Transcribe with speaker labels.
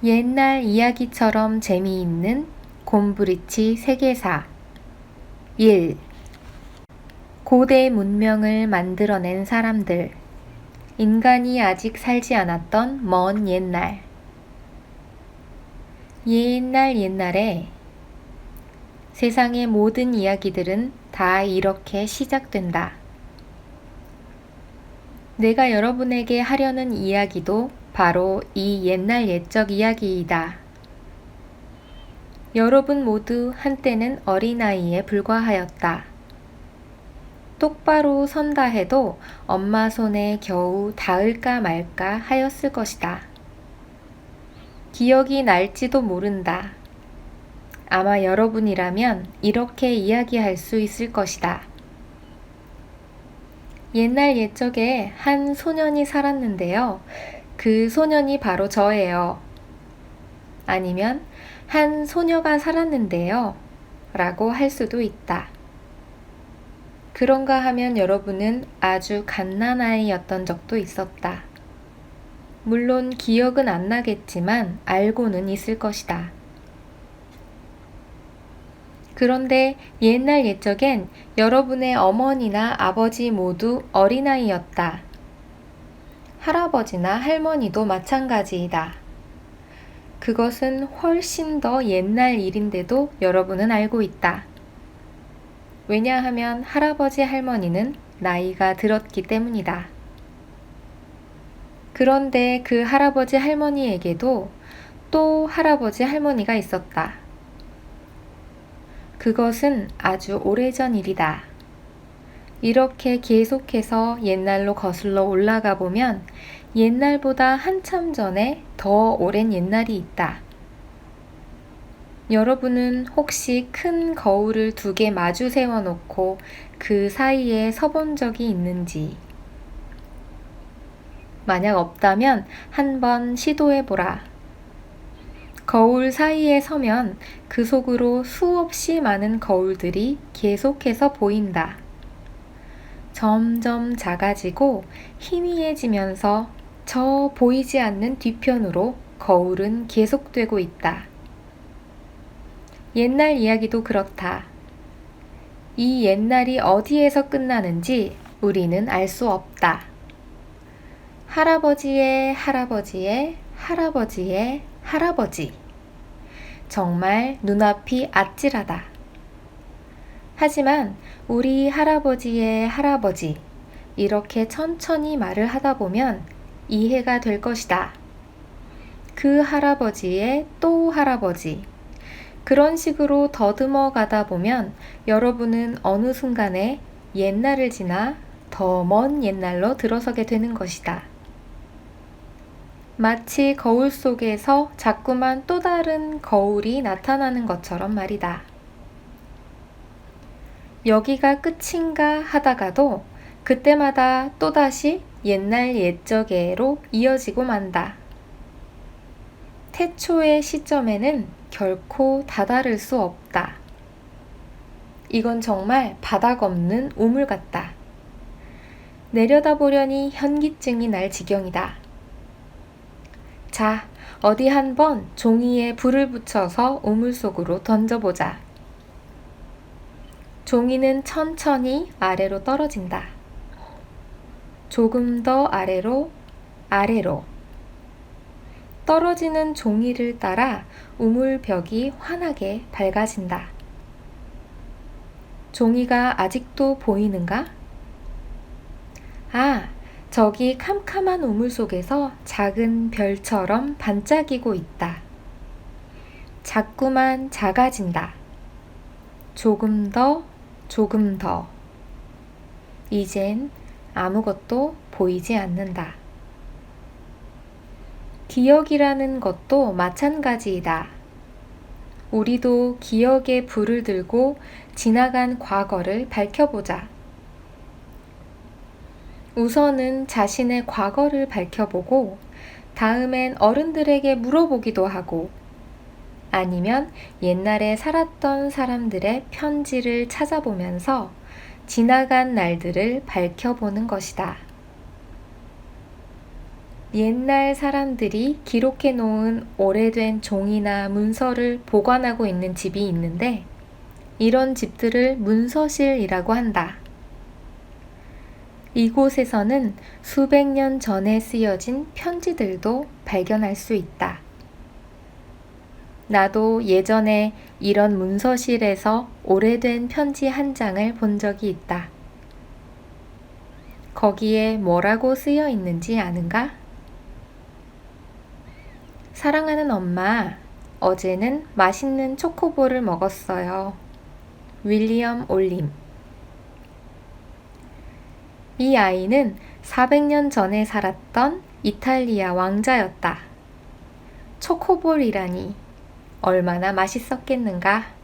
Speaker 1: 옛날 이야기처럼 재미있는 곰브리치 세계사 1. 고대 문명을 만들어낸 사람들. 인간이 아직 살지 않았던 먼 옛날. 옛날 옛날에 세상의 모든 이야기들은 다 이렇게 시작된다. 내가 여러분에게 하려는 이야기도 바로 이 옛날 옛적 이야기이다. 여러분 모두 한때는 어린아이에 불과하였다. 똑바로 선다 해도 엄마 손에 겨우 닿을까 말까 하였을 것이다. 기억이 날지도 모른다. 아마 여러분이라면 이렇게 이야기할 수 있을 것이다. 옛날 옛적에 한 소년이 살았는데요. 그 소년이 바로 저예요. 아니면 한 소녀가 살았는데요. 라고 할 수도 있다. 그런가 하면 여러분은 아주 갓난아이였던 적도 있었다. 물론 기억은 안 나겠지만 알고는 있을 것이다. 그런데 옛날 옛적엔 여러분의 어머니나 아버지 모두 어린아이였다. 할아버지나 할머니도 마찬가지이다. 그것은 훨씬 더 옛날 일인데도 여러분은 알고 있다. 왜냐하면 할아버지 할머니는 나이가 들었기 때문이다. 그런데 그 할아버지 할머니에게도 또 할아버지 할머니가 있었다. 그것은 아주 오래전 일이다. 이렇게 계속해서 옛날로 거슬러 올라가 보면 옛날보다 한참 전에 더 오랜 옛날이 있다. 여러분은 혹시 큰 거울을 2개 마주 세워놓고 그 사이에 서본 적이 있는지? 만약 없다면 한번 시도해보라. 거울 사이에 서면 그 속으로 수없이 많은 거울들이 계속해서 보인다. 점점 작아지고 희미해지면서 저 보이지 않는 뒤편으로 거울은 계속되고 있다. 옛날 이야기도 그렇다. 이 옛날이 어디에서 끝나는지 우리는 알 수 없다. 할아버지의 할아버지의 할아버지의 할아버지. 정말 눈앞이 아찔하다. 하지만 우리 할아버지의 할아버지, 이렇게 천천히 말을 하다 보면 이해가 될 것이다. 그 할아버지의 또 할아버지. 그런 식으로 더듬어 가다 보면 여러분은 어느 순간에 옛날을 지나 더 먼 옛날로 들어서게 되는 것이다. 마치 거울 속에서 자꾸만 또 다른 거울이 나타나는 것처럼 말이다. 여기가 끝인가 하다가도 그때마다 또다시 옛날 옛적에로 이어지고 만다. 태초의 시점에는 결코 다다를 수 없다. 이건 정말 바닥 없는 우물 같다. 내려다보려니 현기증이 날 지경이다. 자, 어디 한번 종이에 불을 붙여서 우물 속으로 던져보자. 종이는 천천히 아래로 떨어진다. 조금 더 아래로, 아래로. 떨어지는 종이를 따라 우물벽이 환하게 밝아진다. 종이가 아직도 보이는가? 아, 저기 캄캄한 우물 속에서 작은 별처럼 반짝이고 있다. 자꾸만 작아진다. 조금 더, 조금 더. 이젠 아무것도 보이지 않는다. 기억이라는 것도 마찬가지이다. 우리도 기억의 불을 들고 지나간 과거를 밝혀보자. 우선은 자신의 과거를 밝혀보고 다음엔 어른들에게 물어보기도 하고 아니면 옛날에 살았던 사람들의 편지를 찾아보면서 지나간 날들을 밝혀보는 것이다. 옛날 사람들이 기록해 놓은 오래된 종이나 문서를 보관하고 있는 집이 있는데 이런 집들을 문서실이라고 한다. 이곳에서는 수백 년 전에 쓰여진 편지들도 발견할 수 있다. 나도 예전에 이런 문서실에서 오래된 편지 한 장을 본 적이 있다. 거기에 뭐라고 쓰여 있는지 아는가? 사랑하는 엄마, 어제는 맛있는 초코볼을 먹었어요. 윌리엄 올림. 이 아이는 400년 전에 살았던 이탈리아 왕자였다. 초코볼이라니 얼마나 맛있었겠는가?